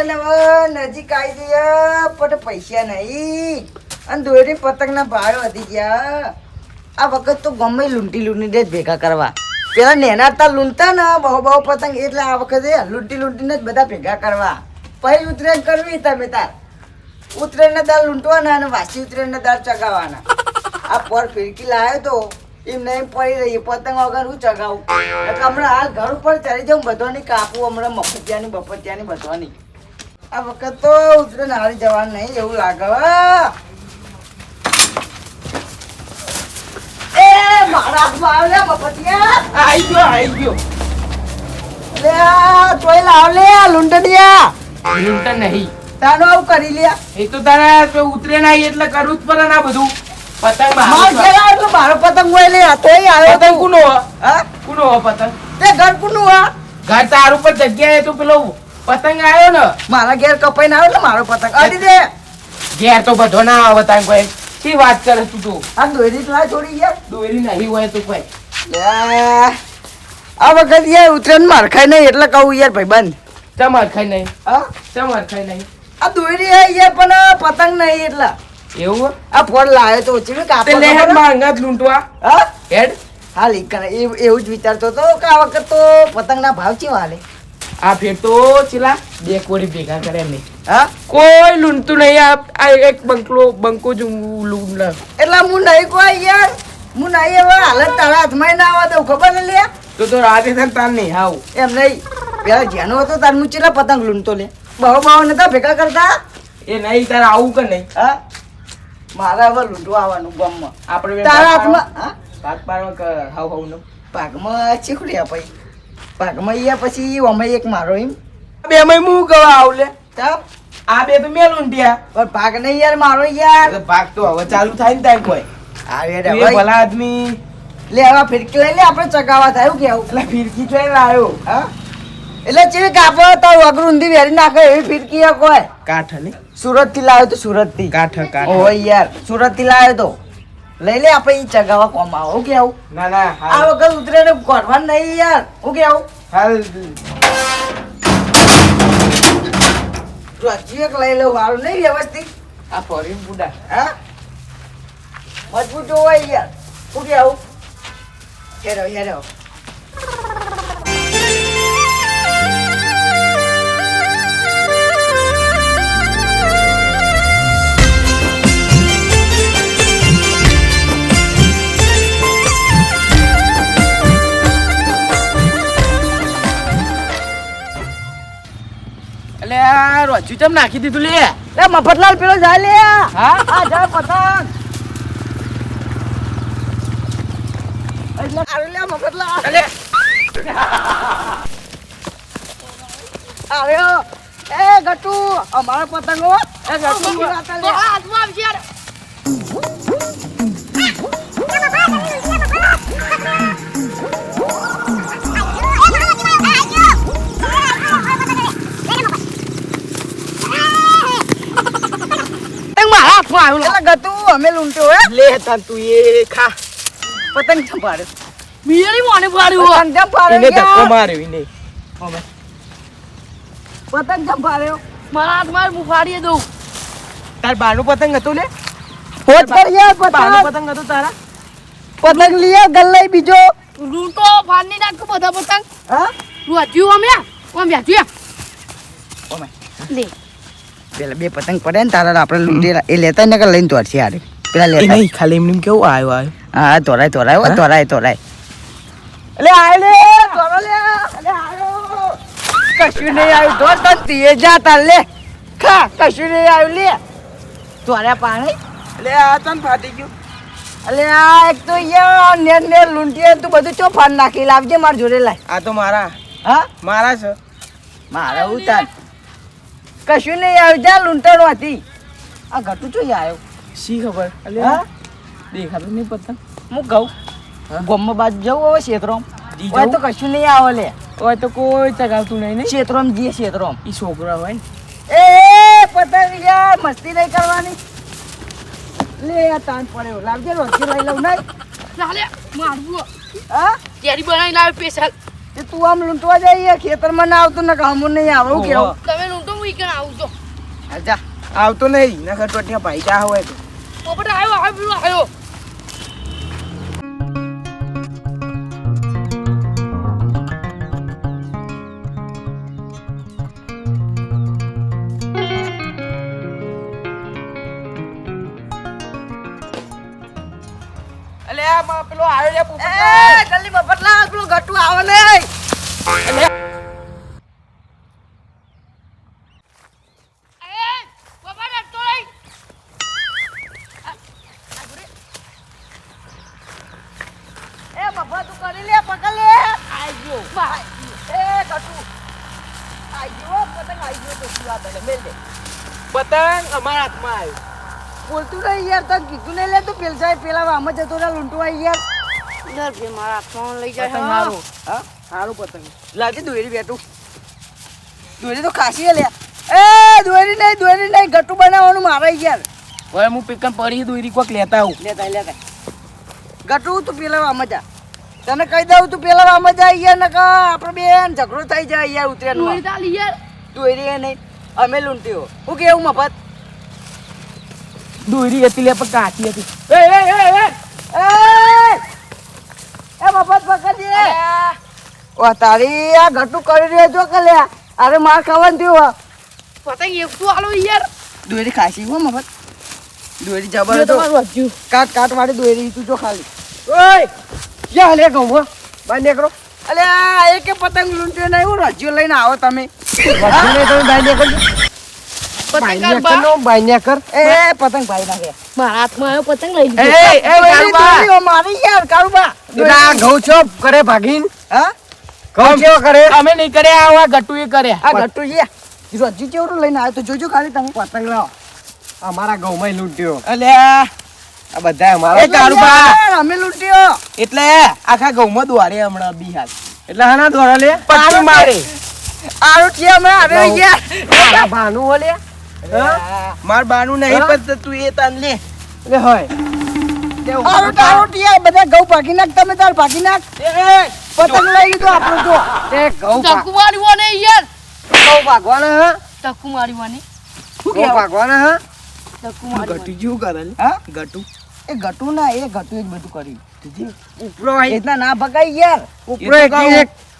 ઉત્તરાયણ હવે નજીક આવી જઈએ પણ પૈસા નહીં અને દોરી પતંગના ભાવ વધી ગયા. આ વખત તો ગમે લૂંટીને જ ભેગા કરવા. પેલા નેના તા લૂંટતા ને બહુ પતંગ એટલે આ વખતે લૂંટીને જ બધા ભેગા કરવા. પછી ઉત્તરાયણ કરવી તમે તાર ઉત્તરાયણના દાળ લૂંટવાના અને વાસી ઉત્તરાયણના દાળ ચગાવવાના. આ પર ફિરકી લાવ્યો તો એમ નહીં પડી રહી પતંગ વગર હું ચગાવું. હમણાં હાલ ઘર ઉપર ચડી જાઉં બધાની કાપું હમણાં મફતિયાની બફતિયાની બધાની. આ વખત તો ઉત્તરાયણ હારી જવાનું નહીં એવું લાગે. મારા હાથમાં આવ્યા મફતિયા આવી ગયો લે તોય લાવ લે લૂંટડિયા. લૂંટન નહીં તાનો આવું કરી લે. એ તો તારા તો ઉતરે ના એટલે કરવું જ પડે ના બધું. પતંગ માર ઘેર આવ્યો એટલે મારો પતંગ હોય લે તોય આવ્યો પતંગ તો. કુનો હા કુનો પતંગ તે ઘર કુનું હા ઘર તારું પર જગ્યાએ તો પેલો પતંગ આવ્યો ને મારા ઘેર કપાઈને આવ્યો એટલે મારો પતંગ અડી દે. ઘેર તો બધો ના આવે તાર કોઈ શી વાત કરે તું તો આ દોરી લાય થોડી યાર. દોરી નહીં હોય તો કોઈ આ વખત યાર ઉત્તરાયણ માર ખાય નહીં એટલે કહું યાર ભાઈબંધ. ચમર ખાઈ નહીં હા ચમર ખાઈ નહીં આ દોરી હે યાર પણ પતંગ નહીં એટલે એવું આ ફોન લાવ્યો તો ઓછી તે કાપડ લેહેડ માં અંગાત લૂંટવા હા હેડ હાલ એવું જ વિચારતો હતો કે આ વખત તો પતંગના ભાવ કેવા હાલે. આ ફેર તો ચેલા બે કોડી ભેગા કરે નહીં હા કોઈ લૂંટતું નહીં. આ એક બંકો જ લૂંટ એટલે હું નહીં કોઈ યાર હું નહીં હવે હાલત તારા હાથમાં ના આવવા દઉં ખબર ને લે. તો રાતે થાય તાર નહીં હાવ એમ નહીં પેલા જેનો હતો તાર હું ચેલા પતંગ લૂંટતો લે બહુ નતા ભેગા કરતા. એ નહીં તારે આવું કે નહીં હા મારે હવે લૂંટવા આવવાનું ગામમાં આપણે તારા હાથમાં હા ભાગ પાડવા હાવ હાવ નો પાકમાં ચીખડ્યા પછી પાકમાં યા પછી અમે એક મારો એમ બે મય હું કવા આવ લે ચાપ આ બે તો મેં લૂંટ્યા પણ પાક નહીં યાર મારો યાર. ભાગ તો હવે ચાલુ થાય ને તાર કોઈ આવે તું રે એ ભલા આદમી લે હવે ફિરકી લઈ લે આપણે ચગાવા થાય કે આવું. એટલે ફિરકી જોઈ લાયો હા એટલે ચેવી કાપો તો વગર ઊંધી વેરી નાખે એવી ફિરકી હે કોઈ. કાઠ ને સુરત થી લાવ્યો તો સુરત થી. કાઠ ઓય યાર સુરત થી લાવ્યો તો લઈ લે આપણે ઈ ચગાવા કોમ આવો કે આવું. ના ના આ વખત ઉતરે ને ગોઠવાનું નહીં યાર હું કે આવું. હાલ હજી એક લઈ લઉં વાળું નહીં વ્યવસ્થિત. આ ફોરી બુડા હા મજબૂત હોય યાર હું કે આવું. હેરો હેરો એટલે આ રોજુ ચમ નાખી દીધું લે એ મફતલાલ પેલો જાય લે. હા આ જા પતંગ એટલે અરે લે મફતલાલ અલે આવ્યો. એ ગટુ અમારો પતંગો એ ગટુ તો હાથમાં આવશે યાર. ગતુ અમે લૂંટ્યો હે લે તાન તું એ ખા પતંગ સંભાળે મિયાની મોને પાડ્યું પતંગ સંભાળે એને ધક્કો માર્યો એને પતંગ સંભાળ્યો મારા હાથમાં હું ફાડીએ દઉં. તાર બાનું પતંગ હતું લે હોત પર યાર બાનું પતંગ પતંગ હતું તારા પતંગ લીએ ગલ્લાઈ બીજો. લૂંટો ફાડી નાખો બધા પતંગ. હા રોજ્યું અમે બેઠ્યું ઓમે લે પેલા બે પતંગ પડે ને તારા આપણે લૂંટેલા એ લેતા ને લઈને તો હરશે યાર પેલા એ લેતા નહીં ખાલી એમને કેવું આવ્યો આવ્યો હા તોરાય એટલે આય લે તોરા લે અલે આયો કશું નહીં આવ્યું તો તીએ જા તાર લે ખા કશું નહીં આવ્યું લે તોરા પાણી એટલે આ તન ફાટી ગયું અલે આ એક તો યાર ને લૂંટીએ તું બધું ચો ફાન નાખી લાવજે માર જોડે લાય. આ તો મારા હા મારા છે મારા ઉતાર કશું નહીં આવ્યું જા લૂંટણો હતી આ ઘટું ચો આવ્યો શી ખબર એટલે હા દેખાતું નહીં પતંગ હું કહું ગોમમાં બાજુ જવું હવે ક્ષેત્રોમ જી હોય તો જવું? કશું નહીં આવે લે હોય તો કોઈ ચગાવતું નહીં ને ક્ષેત્રોમ જઈએ ક્ષેત્રોમ એ છોકરા હોય ને એ પતંગ યાર મસ્તી નહીં કરવાની લે આ તાન પડ્યો લાવજે રોજી લઈ લઉં નહીં ચાલે મારવું હા કેરી બનાવી લાવે સ્પેશિયલ. તે તું આમ લૂંટવા જાય ખેતરમાં ના આવતું ને કામ નહીં આવે હું કેવું તમે લૂંટો હું ઈકણ આજા આવતો નહીં નકર તો ત્યાં ભાઈ જા હોય તો પોપટ આવ્યો અલે આ પેલો આવ્યો છે પોપટ એ જલ્દી મફતલાલ પેલું ગટુ આવે ને એ મફત તું કરી લે પકડ લે આઈ ગયો એ ગટુ આઈ ગયો પતંગ આઈ ગયો તો શું વાત એટલે મેલ દે પતંગ અમારા હાથમાં આવ્યો બોલતું નહીં યાર તને કીધું નહીં લે તું પેલા આમ જતો રહ્યા લૂંટવા યાર દર ભે મારા ફોન લઈ પતંગ જાય હારું હા હારું પતંગ લાગે દોરી બેઠું દોરી તો ખાસી લે એ દોરી નહીં ગટુ બનાવવાનું મારે યાર હવે હું પિકઅપ પડી દોરી કોક લેતા આવું લેતા ગટુ તું પેલા આમ જા તને કહી દઉં તું પેલા આમ જા યાર નકા આપણે બેન ઝઘડો થઈ જાય યાર ઉતરેનો દોરી તાલી યાર દોરી નહીં અમે લૂંટ્યો હું કેવું મફત દોરી હતી લે પણ કાચી હતી એ મફત પકડી ઓ તારી આ ગટુ કરી રહ્યો છો કે લે અરે માર ખાવાનું થયું પતંગ એકટું આલો યાર દોરી ખાસી હો મફત દોરી જબર જો તો તમારું હજુ કાટ વાળી દોરી તું જો ખાલી ઓય યા લે કહું હો બાય નીકળો અલે આ એકે પતંગ લૂંટ્યો નહીં હું રજ્યો લઈને આવો તમે વસુલે તમે બાય નીકળજો પતંગ બાય કાઢવા. નીકળો બાય નીકળ એ પતંગ ભાઈ નાખે મારા હાથમાં આવ્યો પતંગ લઈ એ લીધો એ કારુબા દોરી મારી યાર કારુબા આ ઘઉં છો કરે ભાગીન હા ઘઉં કેવો કરે અમે નહીં કર્યા આવા ગટુ એ કર્યા આ ગટ્ટુ છે રજ્જુ કેવડું લઈને આવ્યો તો જોજો ખાલી તમે પતંગ લાવો અમારા ઘઉંમાં લૂંટ્યો અલે આ બધા અમારા એ કારુબા અમે લૂંટ્યો એટલે આખા ઘઉંમાં દોડે હમણાં બિહાર એટલે હાના દોડા લે પછી મારે આરું છે અમે આવે યાર ભાનું ઓલે માર બાનું નહીં પણ તું એ તાન લે એટલે હોય આરું તારું ટીયા બધા ઘઉં પાકી નાખ તમે તાર પાકી નાખ પતંગ લઈ લીધો આપણો જો એ ઘઉં ચક્કુ મારી wane યાર ઘઉં ભાગવાના હા ચક્કુ મારી wane ઘઉં ભાગવાના હા ચક્કુ મારી wane. જેવું કરે લે હા ગટુ એ ગટુ ના એ ગટુ જ બધું કર્યું ઉપરો આઈ એટલા ના ભગાઈ યાર ઉપરો એક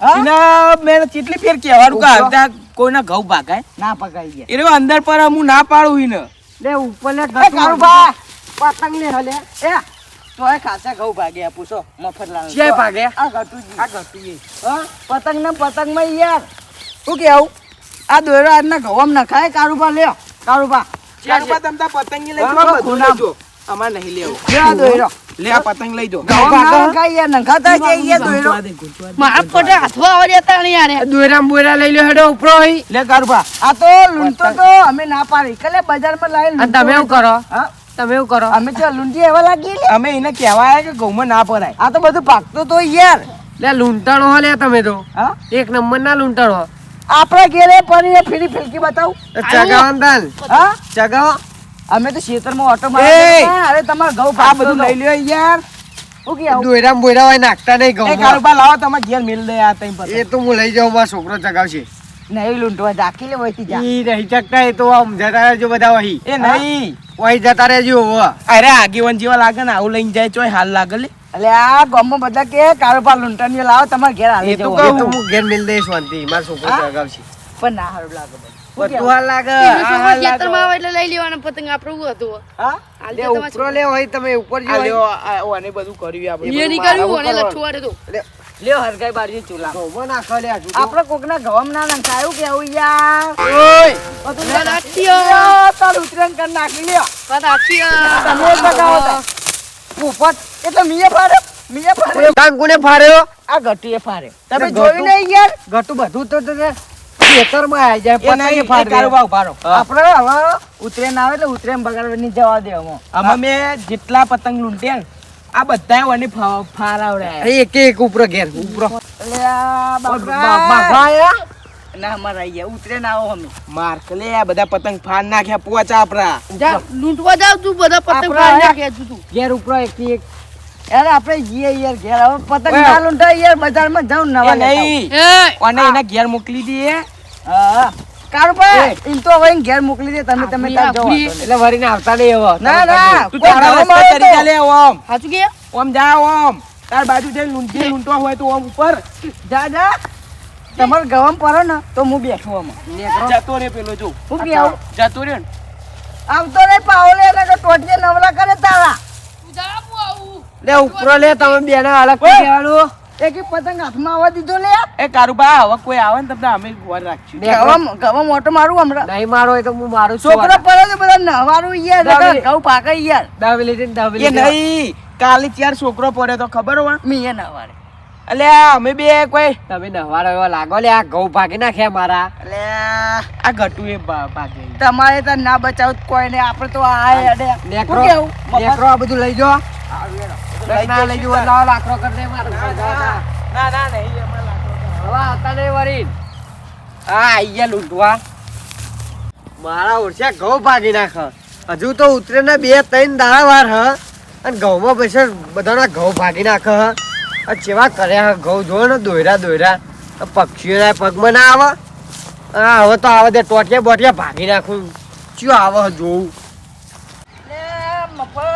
હા? એના મેં કેટલી ફેર કહેવાનું કે આવતા કોઈના ઘઉં ભાગાય ના ભગાઈ યાર એટલે અંદર પર હું ના પાડું ઈને લે ઉપર લે એ કારુબા પતંગ લે હલે એ તો એ ખાસા ઘઉં ભાગ્યા પૂછો મફતલાલ ક્યાં ભાગ્યા? આ ગટુજી આ ગટુ હા પતંગ ને પતંગ માં યાર શું કેવું આ દોયરો આજના ઘઉં નખાય કારુબા લ્યો કારુબા ચારુબા તમતા પતંગ લઈ હા, જો બધું ખૂણા. લઈ જો અમાર નહીં લેવું લ્યો આ દોયરો લે આ પતંગ લઈ જો ઘઉં ના નખાય યાર નખાતા છે યાર દોયરો મારા પટે હાથમાં આવવા દેતા નહીં યાર દોયરા બોયરા લઈ લો હેડો ઉપરો અહીં લે કારુબા આ તો લૂંટતો તો અમે ના પાડી કલે બજારમાં લાવી અને તમે એવું કરો હા તમે એવું કરો અમે તો લૂંટી એવા લાગી લે અમે એને કહેવાય કે ઘઉંમાં ના પરાય આ તો બધું ભાગતો તો યાર લે લૂંટાણો હો લે તમે તો હા એક નંબર ના લૂંટાણો આપણા ઘેરે પડી ફીરી ફિલકી બતાવ ચગાવંદન હા ચગાવ અમે તો ખેતરમાં ઓટો એ! મારતા અરે તમાર ઘઉં આ બધું લઈ લ્યો યાર હું કે આવું દોયરા બોયરા હોય નાખતા નહીં ઘઉં કારુબા લાવો તમારે ઘેર મેલ દે આ તઈ પર એ તો હું લઈ જાઉં મારો છોકરો ચગાવશે નહીં લૂંટવા રાખી લે વહીથી જા ઈ નહીં ચકતા એ તો આમ જતા રહેજો બધા વહી એ નહીં વહી જતા રહેજો હવે. અરે આગેવાન જેવા લાગે ને આવું લઈને જાય ચોય હાલ લાગે લે એટલે આ ગામમાં બધા કે કારોબાર લૂંટણીઓ લાવો તમારે ઘેર આવી એ તો જવું એ તો હું ઘેર મેલ દઈશ શાંતિ મારો છોકરો હા? ચગાવશે પણ ના હારું લાગે ભાઈ. શું બધું કહેવું? હાલ લાગે એનો આ છોકરો હાલ ખેતરમાં લાગે. આવે એટલે લઈ લેવાનો પતંગ આપણે એવું હતું હા હાલ લે દે તમારા ઉપરો લે હોય તમે ઉપર આ જો લ્યો આને બધું કર્યું આપણે એ નીકળ્યું અને લઠુવાડે તો લ્યો હરગાઈ બારી ચૂલા ઘઉંમાં નાખો લે આ જુદો. આપણે કોકના ઘઉં ના નંખાયું કેવું યાર ઓય બધું ના નાખ્યો. લ્યો, તાર ઉતરેણ કરી નાખી લ્યો તમે જ બગાવો તા. પોપટ એટલે મીએ ફાડે કાન કોને ફાડ્યો આ ગટીએ ફાડે તમે ગટુ? જોયું નહીં યાર ગટુ બધું તો ખેતરમાં આવી જાય એ પતંગે નહીં ફાડી દે. કારુબા ઉભારો આપણે હવે ઉતરેણ આવે એટલે ઉતરેણ બગાડવાની જવા દે અમે આમાં મેં જેટલા પતંગ લૂંટ્યા ને આ બધા મને ફારાવડ્યા એક એક ઉપરો ઘેર ઉપરો એટલે આ બાબા બાપરા આયા? ના અમારા આઈ ગયા ઉતરેણ આવો અમે માર્ક લે આ બધા પતંગ ફાડ નાખ્યા પોચ આપડા લૂંટવા જાવ તું બધા પતંગ આપણા ફાડી આયા. નાખ્યા તું ઘેર ઉપરો એક થી એક યાર આપણે જઈએ યાર ઘેર હવે પતંગ ઓય. ના લૂંટાય યાર બજારમાં જાઉં નવા એ લેતા નહીં એ અને એના ઘેર મોકલી દઈએ આવું. હા કારુભાઈ એમ તો હવે એને ઘેર મોકલી દે તમે તાર જાઓ. એટલે વરીને આવતા નહીં હવે. ના ના તું કોઈ તારા ગવામાં રસ્તે આવે તરી તો. ચાલે ઓમ સાચું કે ઓમ જા ઓમ તાર બાજુ જઈને લૂંટવા હોય તો ઓમ ઉપર જા જા તમારે ગવામ પડો ને તો હું બેઠું આમાં જતો રે પેલો જો હું કેવું જતો રે ને આવતો રે પાવલે એટલે કે ટોટીએ નવરા કરે તારા તું જા હું આવું લે ઉપરો લે તમે બેને અલગ કરી દેવાનું. એક પતંગ હાથમાં આવવા દીધો લે એ કારુબા હવે કોઈ આવે ને તમને અમે ગોળ રાખશું ગવામ ઓટો મારું હમણાં નહીં મારો હોય તો હું મારું છું. છોકરો પડે તો બધા નવારું યાર દાવી. ઘઉં પાકે યાર દાવેલી હતી ને એ દાવેલી. નહીં કાલે ચાર છોકરો પડ્યો તો ખબર હોય મીએ નવારે અલ્યા અમે બે કોઈ તમે નવારો એવા લાગો લે આ ઘઉં ભાગી નાખ્યા મારા. અલ્યા આ ઘટુ એ ભાગે તમારે તો ના બચાવ કોઈ નહીં આપણે તો આ હેડે નેકરો શું કેવું? નેકરો આ બધું લઈ જાઓ. ના લઈ જાઓ લાવો લાકડો કરી દે મારું. ના ના નહીં એમાં લાગો હવે આવતા નહીં વરી. હા આઈ ગયા લૂંટવા. મારા ઓરછા ઘઉં ભાગી નાખ. હજુ તો ઉતરે ને 2-3 દાડા વાર હ અને ઘઉંમાં પછી બધાના ઘઉં ભાગી નાખ હ. આ ચેવા કર્યા ઘઉં જો ને દોયરા પક્ષીઓના પગમાં ના આવે. હા હવે તો આવે તે ટોટિયા બોટિયા ભાગી નાખું ચિયો આવે હ જોવું. લે મફા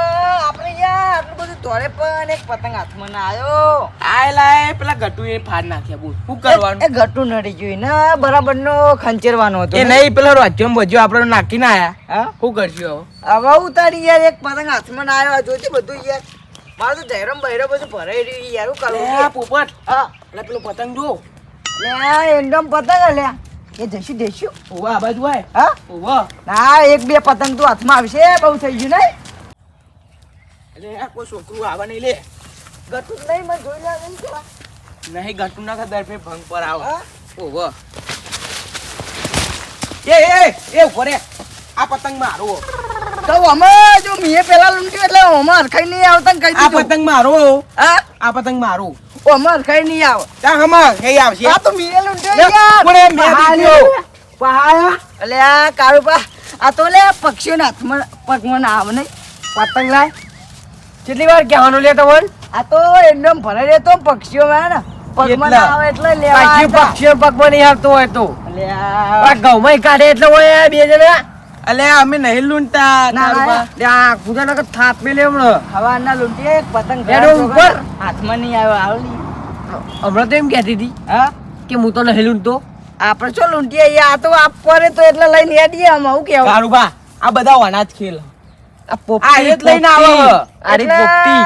આપણે યાર આટલું બધું તોડે પણ એક પતંગ હાથમાં ના આવ્યો આય લાય પેલા ઘટુ એ ફાડ નાખ્યા બોલ શું કરવાનું એ ઘટું નડી ગયું ને બરાબર નો ખંચેરવાનો હતો એ નહીં પેલો રાજ્યમ ભજ્યો આપણે નાખીને આયા હા શું કરશું હવે ઉતારી યાર એક પતંગ હાથમાં ના આવ્યો જોજે બધું યાર મારું તો ધૈરમ બૈરો બધું ભરાઈ રહ્યું યાર શું હવે કરવું પોપટ હા એટલે પેલો પતંગ જો લે એકદમ પતંગ લ્યા એ જઈશું ઓવા આ બાજુ આય હા ઓવા ના એક બે પતંગ તો હાથમાં આવશે બહુ થઈ ગયું નહીં એટલે આ કોઈ છોકરું આવે નહીં લે ઘટું જ નહીં મને જોઈ લે નહીં કેવા નહીં ઘટુ ના ખબર પે ભંગ પર આવે હા ઓવા એ ઉપર રે આ પતંગ મારો તો અમે જો મીએ પેલા લૂંટ્યું એટલે અમે હરખાઈ નહીં આવતા કહી આ દીધું પતંગ મારો હા આ પતંગ મારો અમે હરખાઈ નહીં આવે ત્યાં હમા કઈ આવશે આ તો મીએ લૂંટ્યો લે, યાર કોણે મેં દીધો? પહાયા અલે આ કારુબા આ તો લે પક્ષીઓના હાથમાં પગમાં ના આવે નહીં પતંગ લાય. કેટલી વાર કહેવાનું લે તમને? આ તો એકદમ ભરાઈ રહેતો પક્ષીઓમાં ને પગમાં ના આવે એટલે લેવા પાછી આવ્યા. પક્ષીઓ પગમાં નહીં આવતો હોય તો અલે આ ઘઉંમાંય કાઢે એટલે હોય બે જણા. અલે અમે નહીં લૂંટતા ના, કારુબા. લે આ ખુદાના કે થાપ મેલે હમણાં. હવાના લૂંટીએ એક પતંગ એનો ભરાયો ઉપર. હાથમાં નહીં આવ્યો આવ નહીં હમણાં તો એમ કહેતી હતી હા કે હું તો નહીં લૂંટતો. આપણે શું લૂંટીએ યાર આ તો આપ કરે તો એટલે લઈને હેડીએ આમ હું કેવું કારુબા આ બધા વાના જ ખેલ આ પોપટી આ એ જ લઈને આવે. આ રીત પોપટી.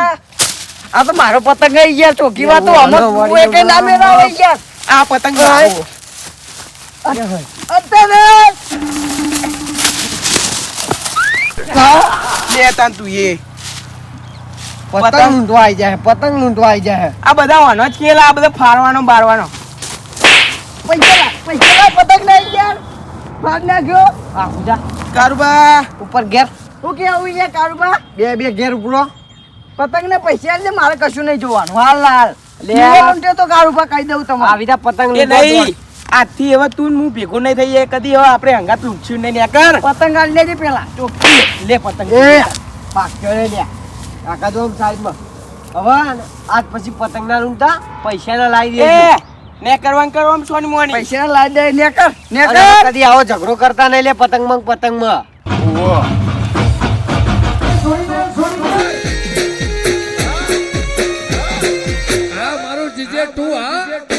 આ તો મારો પતંગ આવી ગયા ચોકી વાત તો અમે વળી, તું એકે ના મેળાવે યાર આ પતંગ મારો અત્યારે લે તાન તું એ પતંગ લૂંટવા આવી જાય પતંગ લૂંટવા આવી જાય. આ બધા વાના જ ખેલ આ બધા ફારવાનો બારવાનો પૈસા પતંગ નહીં યાર ભાગ નાખ્યો આ ખુદા કારુબા ઉપર ઘેર હું કેવું યાર કારુબા બે ઘેર ઉપરો. પતંગ ને પૈસા એટલે મારે કશું નહીં જોવાનું હાલ હાલ લે. લે તો કારુબા કહી દઉં તમારે આવી તા પતંગ એ લૂંટવા નહીં આજથી હવે તું ને હું ભેગું નહીં થઈએ કદી હવે આપણે હંગાત લૂંટશું નહીં ને કર પતંગ આલી લેજે પેલા ચોખ્ખી લે પતંગ એ પાક્યો રે લ્યા. કાકા તો આમ સાઈડમાં. હવે આજ પછી પતંગ ના લૂંટતા પૈસા ના લાવી એ દે. ને કરવાનું સોની મોની પૈસા લાવી દે ને કર ને અને કર કદી આવો ઝઘડો કરતા નહીં લે પતંગમાં ને પતંગમાં. આ મારું જીજે તું હા